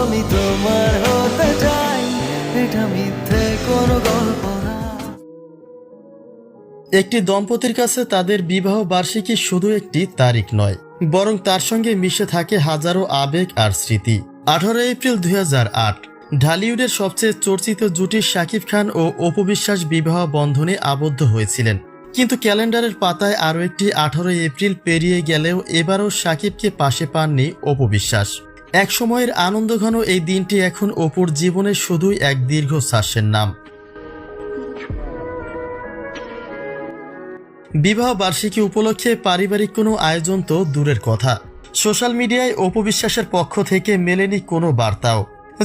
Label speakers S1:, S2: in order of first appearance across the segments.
S1: আমি তোমার হতে চাই, এটা মিথ্যে কোনো গল্প না।
S2: একটি দম্পতির কাছে তাদের বিবাহ বার্ষিকী শুধু একটি তারিখ নয়, বরং তার সঙ্গে মিশে থাকে হাজারো আবেগ আর স্মৃতি। 18 এপ্রিল 2008 ঢালিউডের সবচেয়ে চর্চিত জুটি শাকিব খান ও অপু বিশ্বাস বিবাহ বন্ধনে আবদ্ধ হয়েছিলেন। কিন্তু ক্যালেন্ডারের পাতায় আরও একটি 18 এপ্রিল পেরিয়ে গেলেও এবারও শাকিবকে পাশে পাননি অপু বিশ্বাস। এক সময়ের আনন্দঘন এই দিনটি এখন অপুর জীবনে শুধুই এক দীর্ঘশ্বাসের নাম। বিবাহ বার্ষিকী উপলক্ষে পারিবারিক কোনো আয়োজন তো দূরের কথা, সোশ্যাল মিডিয়ায় অপু বিশ্বাসের পক্ষ থেকে মেলেনি কোনো বার্তাও।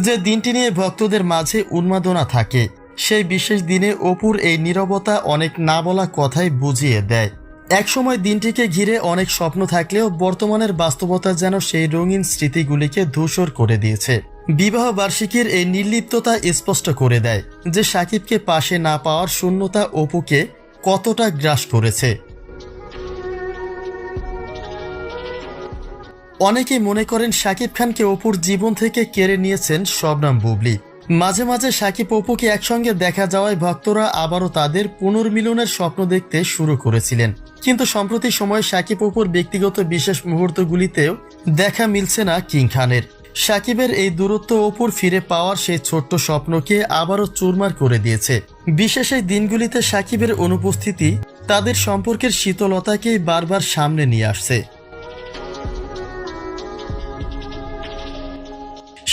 S2: যে দিনটি নিয়ে ভক্তদের মাঝে উন্মাদনা থাকে, সেই বিশেষ দিনে অপুর এই নীরবতা অনেক না বলা কথাই বুঝিয়ে দেয়। একসময় দিনটিকে ঘিরে অনেক স্বপ্ন থাকলেও বর্তমানের বাস্তবতা যেন সেই রঙিন স্মৃতিগুলিকে ধূসর করে দিয়েছে। বিবাহ বার্ষিকীর এই নির্লিপ্ততা স্পষ্ট করে দেয় যে শাকিবকে পাশে না পাওয়ার শূন্যতা অপুকে কতটা গ্রাস করেছে। অনেকে মনে করেন শাকিব খানকে অপুর জীবন থেকে কেড়ে নিয়েছেন শবনম বুবলী। মাঝে মাঝে শাকিব অপুকে একসঙ্গে দেখা যাওয়ায় ভক্তরা আবারও তাদের পুনর্মিলনের স্বপ্ন দেখতে শুরু করেছিলেন। কিন্তু সম্প্রতি সময়ে শাকিব অপুর ব্যক্তিগত বিশেষ মুহূর্তগুলিতেও দেখা মিলছে না কিং খানের। শাকিবের এই দূরত্ব অপুর ফিরে পাওয়ার সেই ছোট্ট স্বপ্নকে আবারও চুরমার করে দিয়েছে। বিশেষ এই দিনগুলিতে শাকিবের অনুপস্থিতি তাদের সম্পর্কের শীতলতাকেই বারবার সামনে নিয়ে আসছে।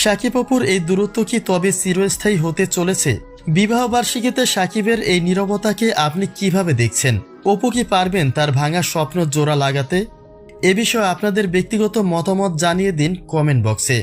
S2: শাকিব অপুর এই দূরত্ব কি তবে চিরস্থায়ী হতে চলেছে? বিবাহ বার্ষিকীতে শাকিবের এই নীরবতাকে আপনি কিভাবে দেখছেন? অপু কি পারবেন তার ভাঙা স্বপ্ন জোড়া লাগাতে? এ বিষয়ে আপনাদের ব্যক্তিগত মতামত জানিয়ে দিন কমেন্ট বক্সে।